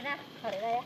na. Sorry na ya.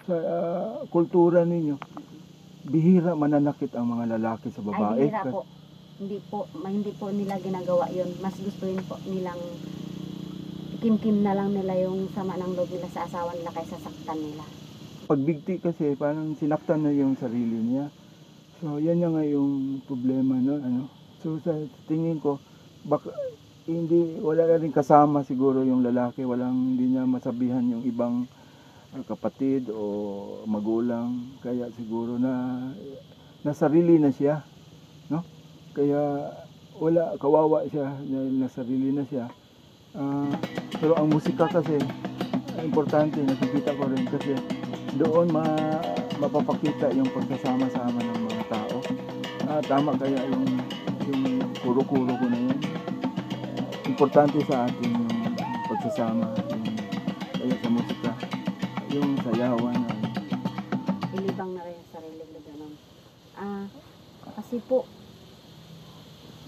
Sa kultura ninyo, bihira mananakit ang mga lalaki sa babae. Ay, bihira po. Hindi po nila ginagawa yun. Mas gusto yun po nilang kim-kim na lang nila yung sama ng loob nila sa asawa nila kaysa saktan nila. Pagbigti kasi, parang sinaktan na yung sarili niya. So, yan yung nga yung problema, no? Ano? So, sa tingin ko, baka, wala na rin kasama siguro yung lalaki. Hindi niya masabihan yung ibang kapatid o magulang. Kaya siguro nasarili na siya, no? Kaya kawawa siya, nasarili na siya. Pero ang musika kasi, importante, nakikita ko rin kasi doon mapapakita yung pagsasama-sama ng mga tao. Tama kaya yung kuro-kuro ko na yun. Importante sa atin yung pagsasama, kaya sa musika, yung sayawan. Ilibang na rin sa sarili na gano'n. Kasi po,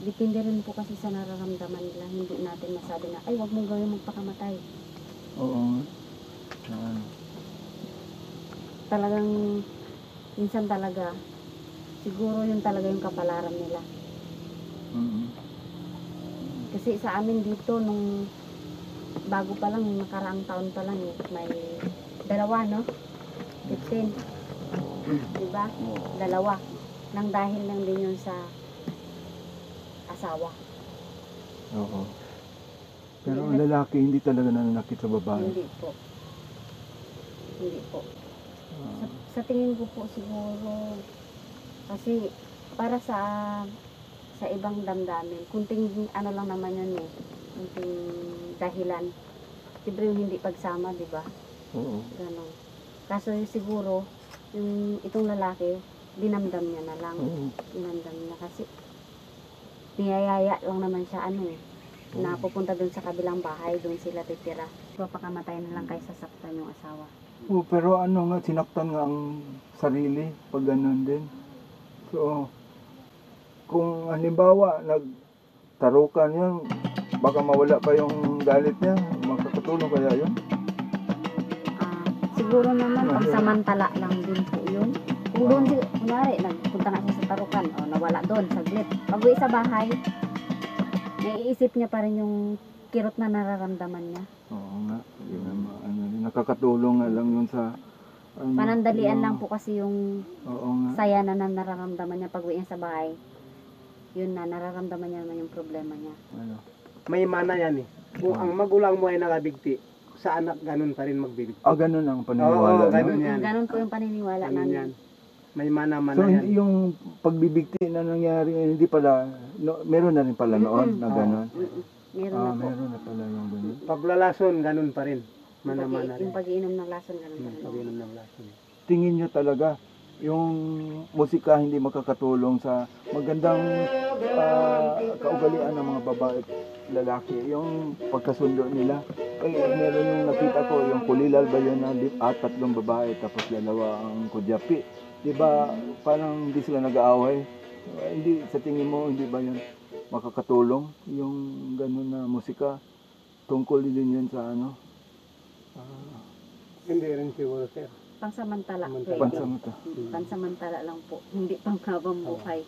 depende rin po kasi sa nararamdaman nila. Hindi natin masabi na, ay, wag mong gawin, magpakamatay. Oo. Talagang, minsan talaga, siguro yun talaga yung kapalaran nila. Mm-hmm. Kasi sa amin dito, nung bago pa lang, nakaraang taon pa lang, may dalawa, no? 15. Diba? Dalawa. Nang dahil lang din yun sa asawa. Oo. Pero ang lalaki hindi talaga nananakit sa babae. Hindi po. Sa tingin ko po siguro, kasi para sa ibang damdamin, kunting ano lang naman yun kunting dahilan. Siyempre yung hindi pagsama, di ba? Oo. Ganon. Kaso siguro, itong lalaki, dinamdam niya na lang. Dinamdam niya kasi niyayaya lang naman siya na pupunta dun sa kabilang bahay, dun sila titira. Papakamatay na lang kaysa saktan yung asawa. Pero sinaktan nga ang sarili pag ganun din. So, kung halimbawa nagtarukan yun, baka mawala pa yung galit niya, makakatulong kaya yun? Siguro naman pagsamantala lang din po yun. Kung doon, kunwari, nagpunta nga siya sa tarukan, o nawala doon, saglit. Pag uwi sa bahay, naiisip niya pa rin yung kirot na nararamdaman niya. Oo nga, yun naman, nakakatulong nga lang yun sa Panandalian yung- lang po kasi yung Oo nga. saya na nararamdaman niya pag uwi niya sa bahay. Yun na, nararamdaman niya naman yung problema niya. Ano? May mana yan eh. Kung ang magulang mo ay nakabigti, sa anak ganun pa rin magbibigti. Ganun ang paniniwala. Oo, ganun no? yan. Ganun po yung paniniwala Ganun namin. yan. May mana-mana So, yan. yung pagbibigti na nangyari, hindi pala, meron na rin pala noon na ganun. Meron na po. Meron na pala yung ganun. Paglalason, ganun pa rin. Mana-mana rin. Yung pag-iinom ng lason, ganun pa rin. Pag-inom ng lason. Tingin nyo talaga, yung musika hindi makakatulong sa magandang kaugalian ng mga babae at lalaki, yung pagkasundo nila. Meron yung nakita ko, yung kulilal ba yun na 3 babae tapos 2 ang kudyapi. Diba parang hindi sila nag-aaway? Hindi, sa tingin mo, hindi ba yun makakatulong? Yung ganun na musika, tungkol din yun sa ano? Hindi rin siguro, sir. Pansamantala. Pansamantala. pwede. Pansamantala. Pansamantala lang po. Hindi panghabang buhay.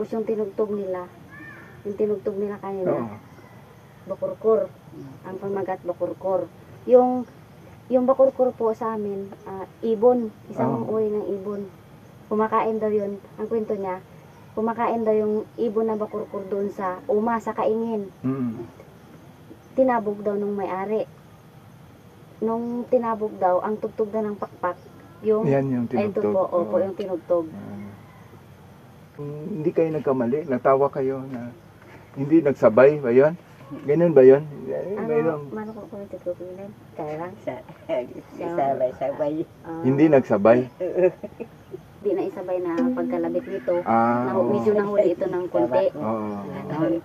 Tapos yung tinugtog nila kanina, Oo. bakurkur. Ang pamagat bakurkur. Yung bakurkur po sa amin, ibon. Isang uri ng ibon. Kumakain daw yun. Ang kwento niya, kumakain daw yung ibon na bakurkur doon sa sa kaingin. Tinabog daw nung may-ari. Nung tinabog daw, ang tugtog daw ng pakpak, Yan yung ito tinugtog. po, opo, Oo. yung tinugtog. Hindi kayo nagkamali, natawa kayo na hindi nagsabay ba yun? Ganun ba yun? Mano ko kung titutunan? Kaya lang. Sabay-sabay. Hindi nagsabay. Di na isabay na pagkalabit nito. Ah, Medyo nahuli ito ng konti. oo. Ganon.